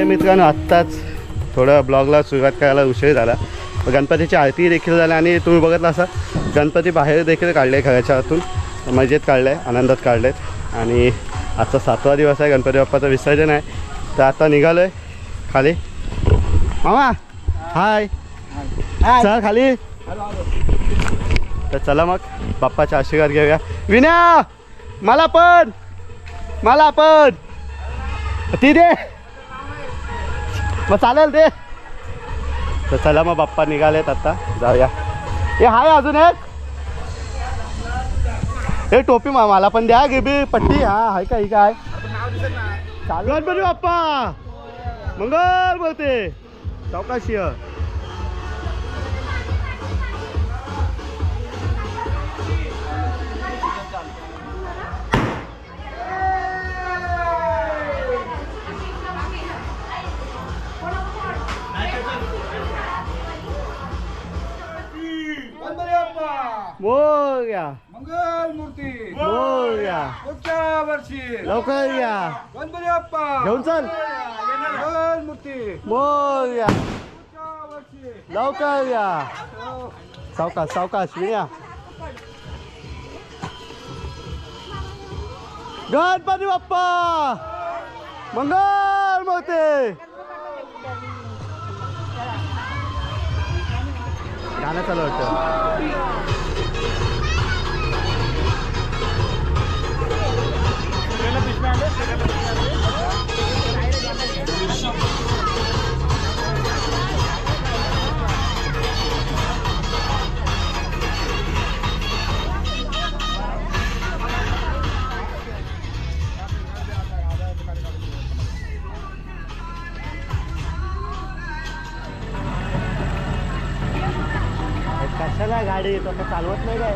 मित्रांनो, आत्ताच थोडं ब्लॉगला सुरुवात करायला उशीर झाला. गणपतीची आरती देखील झाली आणि तुम्ही बघितलं असं गणपती बाहेर देखील काढले घराच्या आतून, मजेत काढले, आनंदात काढलेत. आणि आजचा 7वा दिवस आहे, गणपती बाप्पाचं विसर्जन आहे. तर आता निघालो आहे खाली. मामा हाय, चल खाली. तर चला मग बाप्पाचा आशीर्वाद घेऊया. विनया मला पण ती दे, मग चालेल ते. तर चला मग बाप्पा निघालेत, आता जाऊया. हे हाय अजून एक, हे टोपी मला पण द्या, गिबी पट्टी. हा हाय का, ही काय चालू. गणपती बाप्पा मंगल बोलते, सावकाशी. मोरया मंगल मूर्ती मोरया, पुढच्या वर्षी लवकर या. गणपती बाप्पा घेऊन चल. मंगल मूर्ती मोरया, पुढच्या वर्षी लवकर या. सावकाश सावकाश विनया. गणपती बाप्पा मंगल मूर्ती. गाणं चालू होतं. कशाला गाडी तसं चालवत नाही काय.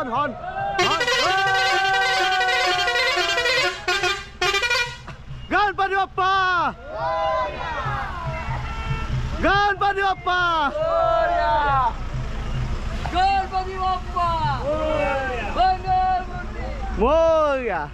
हॉर्न गणपती गणपती बाप्पा गणपती बाप्पा गणपती बाप्पा मोरया.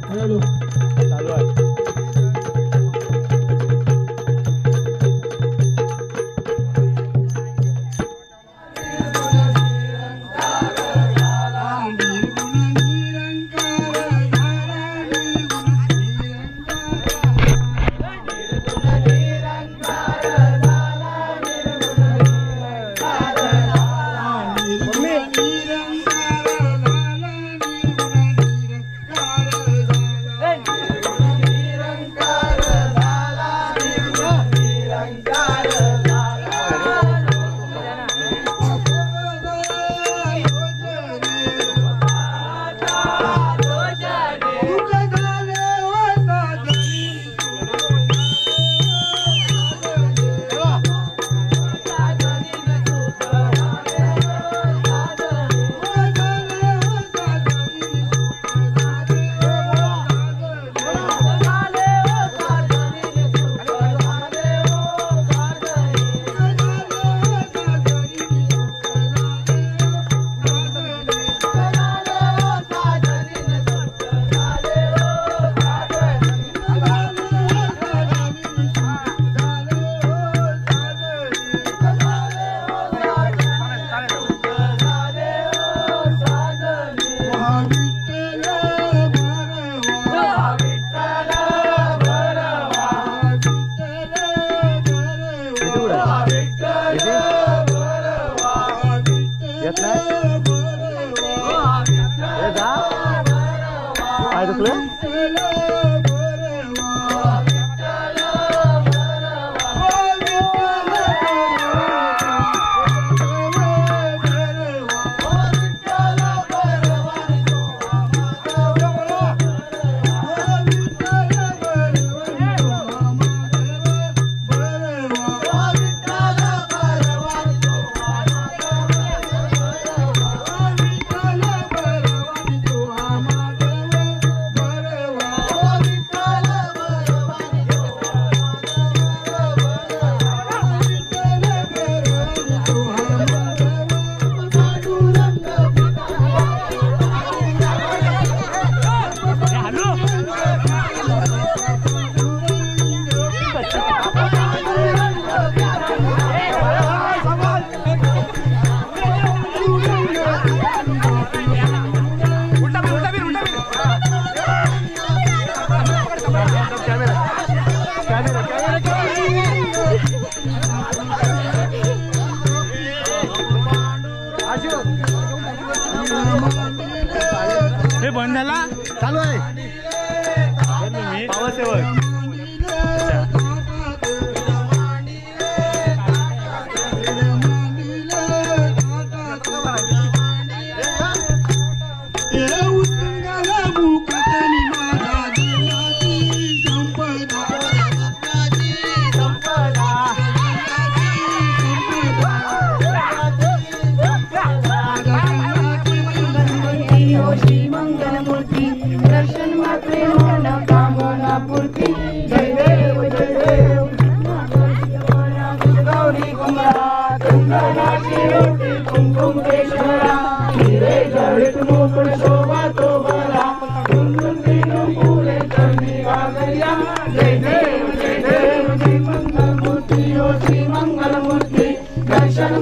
चालू आहे. येत नाही काय दुखलं हे बंद झाला चालू आहे पावर सेवर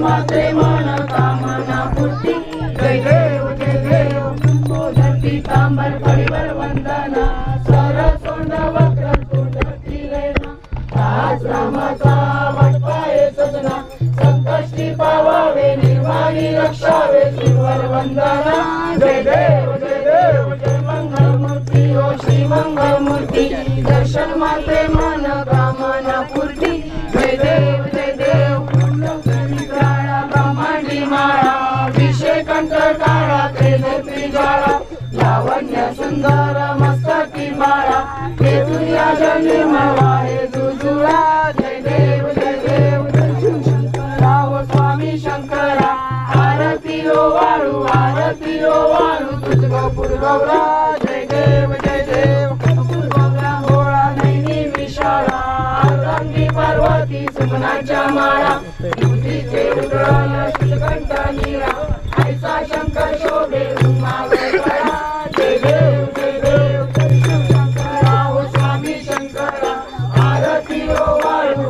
मात्रे मन कामना पूर्ती जय देव तुमको धरती तांबर परिवर वंदना सरसोंड वक्र तुंडती लेना आश्रमाचा वटपाये सजना संकष्टी पावावे निर्वाणी रक्षावे श्रीवर वंदना जय देव जय मंगल मूर्ती ओ श्री मंगल मूर्ती दर्शन मात्रे मन कामना पूर्ती जय देव काळा ब्रह्मांडी माळा विषय कंठ काळा त्रिनेत्री ज्वाळा लावण्य सुंदर मस्तकी माळा हे तुझ्या जन्म हे जुजुळा जय देव दर्शन शंकरा ओ स्वामी शंकरा आरती ओ वाळू तुझ गौपुर गौरा जय देव गौरा गोळा नैनी विशाळा रंगी पार्वती सुमनाच्या माळा तुझीचे उदळण श्रीकंठ नीरा ऐसा शंकर शोभे उमा गळा जय देव शंकरा ओ स्वामी शंकरा आरती ओ वाळू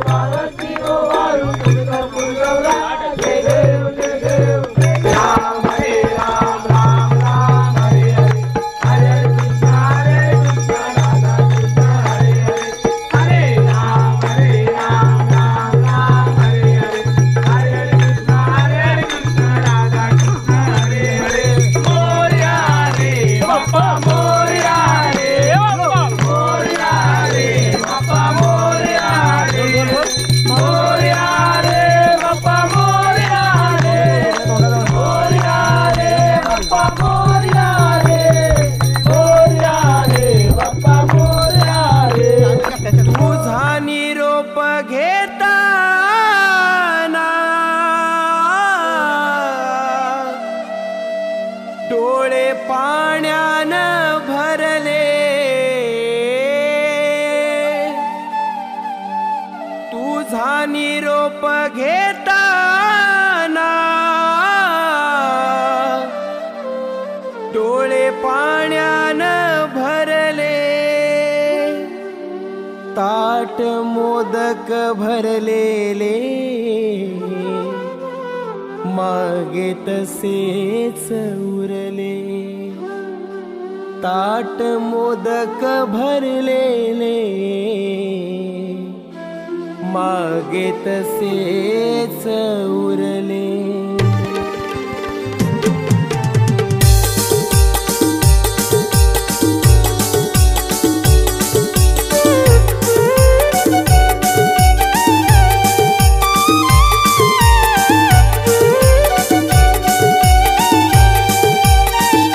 तुझ गौपुर गौरा जय देव राम हरे राम राम राम हरे हरे हरे कृष्ण राधा कृष्ण हरे हरे राम राम राम हरे हरे कृष्ण राधा कृष्ण हरे हरे मोरया रे बाप्पा मोरया रे बाप्पा मोरया रे बाप्पा मोरया रे बाप्पा मोरया रे बाप्पा मोरया रे तुझा निरोप घेताना डोळे पाण्यानं भरले तुझा निरोप घेताना डोळे पाण्यानं भरले ताट मोदक भरलेले मागे तसेच उरले ताट मोदक भरलेले मागे तसेच उरले